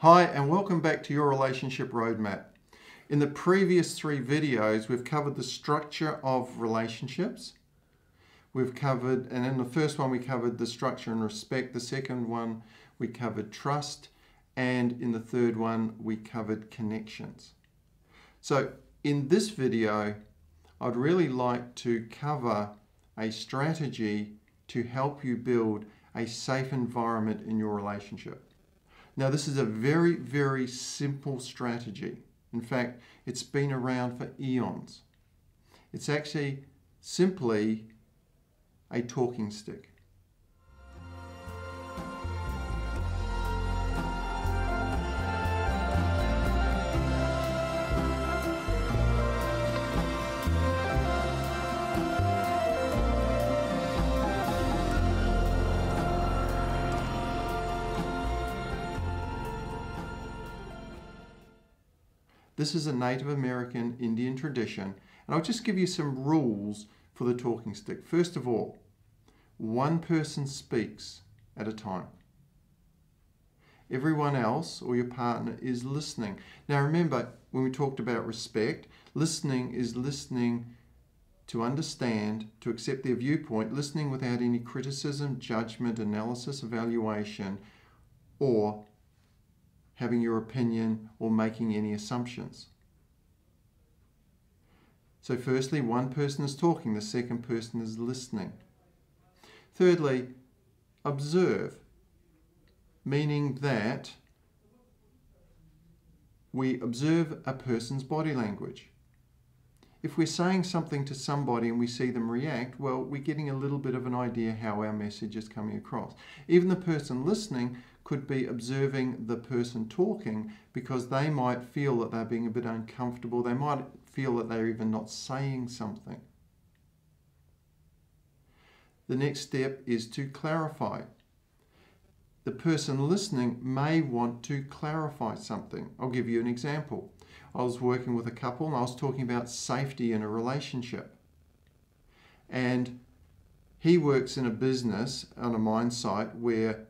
Hi and welcome back to Your Relationship Roadmap. In the previous 3 videos we've covered the structure of relationships. And in the first one we covered the structure and respect, the second one we covered trust, and in the third one we covered connections. So in this video I'd really like to cover a strategy to help you build a safe environment in your relationship. Now this is a very, very simple strategy. In fact, it's been around for eons. It's actually simply a talking stick. This is a Native American Indian tradition, and I'll just give you some rules for the talking stick. First of all, one person speaks at a time. Everyone else or your partner is listening. Now remember, when we talked about respect, listening is listening to understand, to accept their viewpoint, listening without any criticism, judgment, analysis, evaluation, or having your opinion or making any assumptions. So firstly, one person is talking, the second person is listening. Thirdly, observe, meaning that we observe a person's body language. If we're saying something to somebody and we see them react, well, we're getting a little bit of an idea how our message is coming across. Even the person listening could be observing the person talking because they might feel that they're being a bit uncomfortable. They might feel that they're even not saying something. The next step is to clarify. The person listening may want to clarify something. I'll give you an example. I was working with a couple and I was talking about safety in a relationship. And he works in a business on a mine site where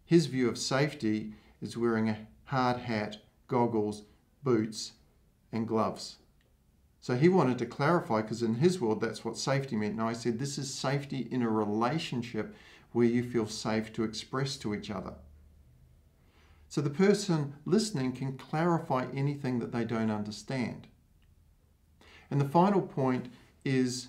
his view of safety is wearing a hard hat, goggles, boots, and gloves. So he wanted to clarify because in his world that's what safety meant. Now I said this is safety in a relationship where you feel safe to express to each other. So the person listening can clarify anything that they don't understand. And the final point is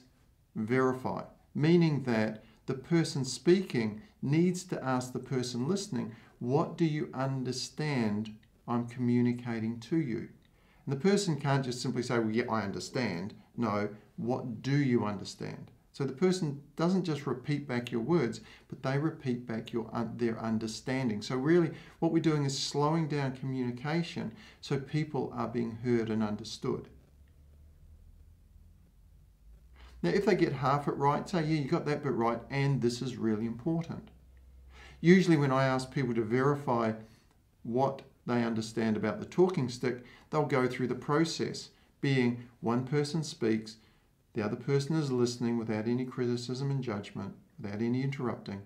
verify, meaning that the person speaking needs to ask the person listening, what do you understand I'm communicating to you? And the person can't just simply say, well, yeah, I understand. No, what do you understand? So the person doesn't just repeat back your words, but they repeat back their understanding. So really what we're doing is slowing down communication so people are being heard and understood. Now, if they get half it right, say, yeah, you got that bit right, and this is really important. Usually when I ask people to verify what they understand about the talking stick, they'll go through the process, being one person speaks, the other person is listening without any criticism and judgment, without any interrupting.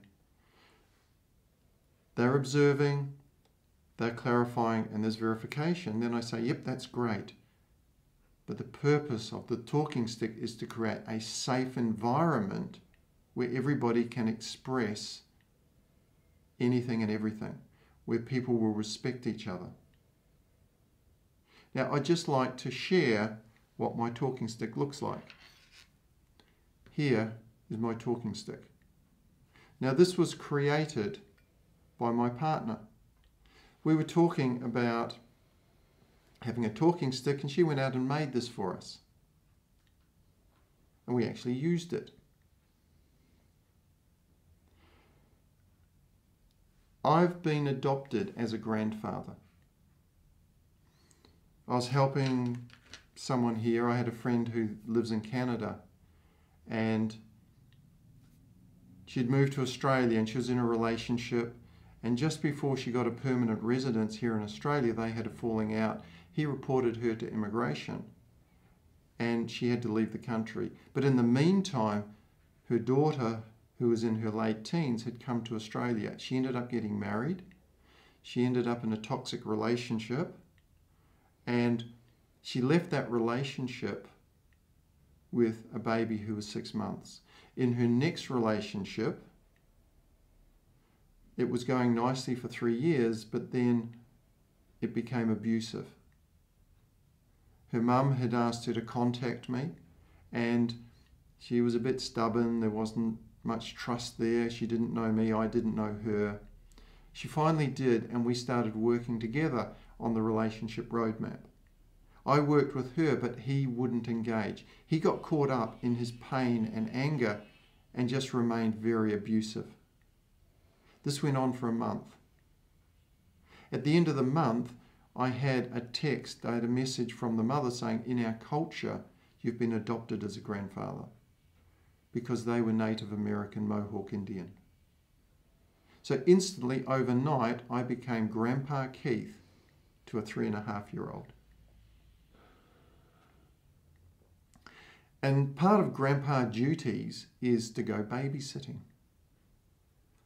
They're observing, they're clarifying, and there's verification. Then I say, yep, that's great. But the purpose of the talking stick is to create a safe environment where everybody can express anything and everything, where people will respect each other. Now, I'd just like to share what my talking stick looks like. Here is my talking stick. Now, this was created by my partner. We were talking about having a talking stick and she went out and made this for us. And we actually used it. I've been adopted as a grandfather. I was helping someone here. I had a friend who lives in Canada and she'd moved to Australia and she was in a relationship, and just before she got a permanent residence here in Australia, they had a falling out. He reported her to immigration and she had to leave the country. But in the meantime, her daughter, who was in her late teens, had come to Australia. She ended up getting married. she ended up in a toxic relationship, and she left that relationship with a baby who was 6 months. In her next relationship, it was going nicely for 3 years, but then it became abusive. Her mum had asked her to contact me, and she was a bit stubborn. There wasn't much trust there. She didn't know me, I didn't know her. She finally did, and we started working together on the relationship roadmap. I worked with her, but he wouldn't engage. He got caught up in his pain and anger and just remained very abusive. This went on for a month. At the end of the month, I had a message from the mother saying, in our culture, you've been adopted as a grandfather, because they were Native American Mohawk Indian. So instantly, overnight, I became Grandpa Keith to a 3.5-year-old. And part of grandpa duties is to go babysitting.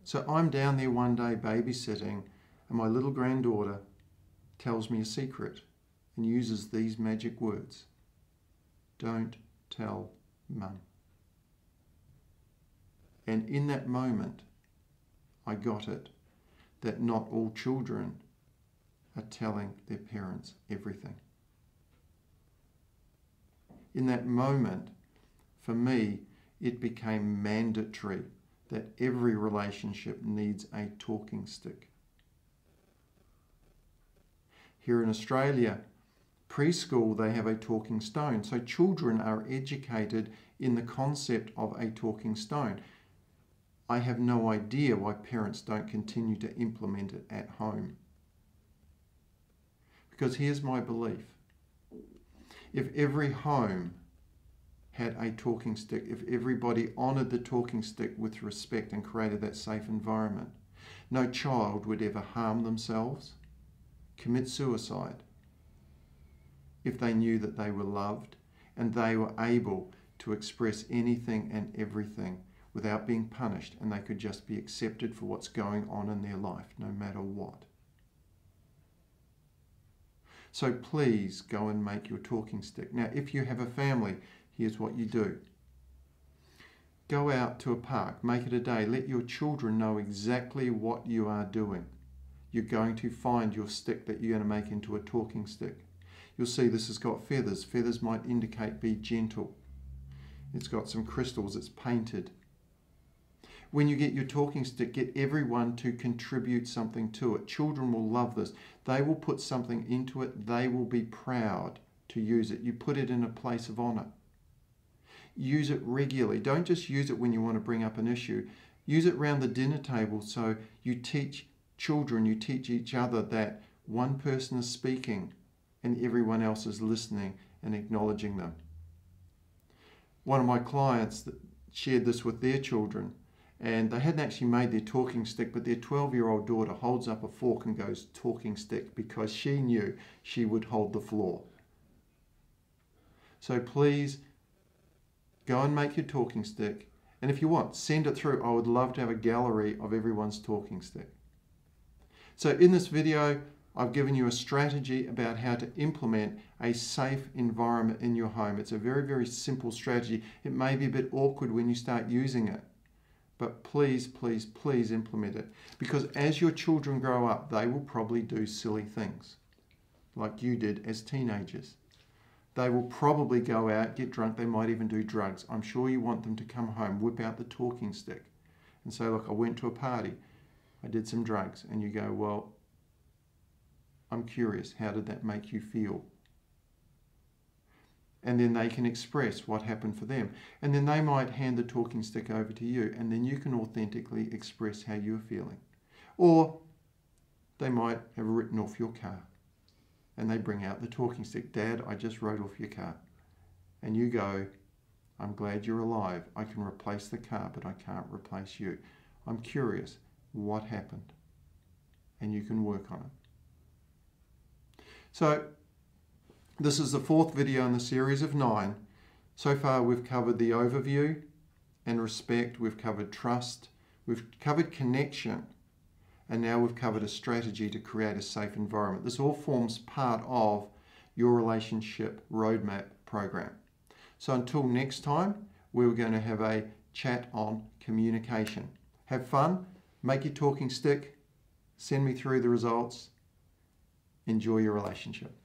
So I'm down there one day babysitting, and my little granddaughter tells me a secret and uses these magic words. Don't tell Mum. And in that moment, I got it, that not all children are telling their parents everything. In that moment, for me, it became mandatory that every relationship needs a talking stick. Here in Australia, preschool, they have a talking stone. So children are educated in the concept of a talking stone. I have no idea why parents don't continue to implement it at home. Because here's my belief. If every home had a talking stick, if everybody honoured the talking stick with respect and created that safe environment, no child would ever harm themselves, commit suicide, if they knew that they were loved and they were able to express anything and everything without being punished, and they could just be accepted for what's going on in their life, no matter what. So please go and make your talking stick. Now, if you have a family, here's what you do. Go out to a park, make it a day. Let your children know exactly what you are doing. You're going to find your stick that you're going to make into a talking stick. You'll see this has got feathers. Feathers might indicate be gentle. It's got some crystals. It's painted. When you get your talking stick, get everyone to contribute something to it. Children will love this. They will put something into it. They will be proud to use it. You put it in a place of honour. Use it regularly. Don't just use it when you want to bring up an issue. Use it around the dinner table, so you teach children, you teach each other that one person is speaking and everyone else is listening and acknowledging them. One of my clients shared this with their children, and they hadn't actually made their talking stick, but their 12-year-old daughter holds up a fork and goes, talking stick, because she knew she would hold the floor. So please go and make your talking stick, and if you want, send it through. I would love to have a gallery of everyone's talking stick. So in this video, I've given you a strategy about how to implement a safe environment in your home. It's a very, very simple strategy. It may be a bit awkward when you start using it, but please, please, please implement it. Because as your children grow up, they will probably do silly things like you did as teenagers. They will probably go out, get drunk, they might even do drugs. I'm sure you want them to come home, whip out the talking stick and say, look, I went to a party, I did some drugs. And you go, well, I'm curious, how did that make you feel? And then they can express what happened for them. And then they might hand the talking stick over to you, and then you can authentically express how you're feeling. Or they might have written off your car, and they bring out the talking stick. Dad, I just wrote off your car. And you go, I'm glad you're alive. I can replace the car, but I can't replace you. I'm curious, what happened? And you can work on it. So this is the 4th video in the series of 9. So far we've covered the overview and respect, we've covered trust, we've covered connection, And now we've covered a strategy to create a safe environment. This all forms part of your relationship roadmap program. So until next time, we're going to have a chat on communication. Have fun, make your talking stick, send me through the results, enjoy your relationship.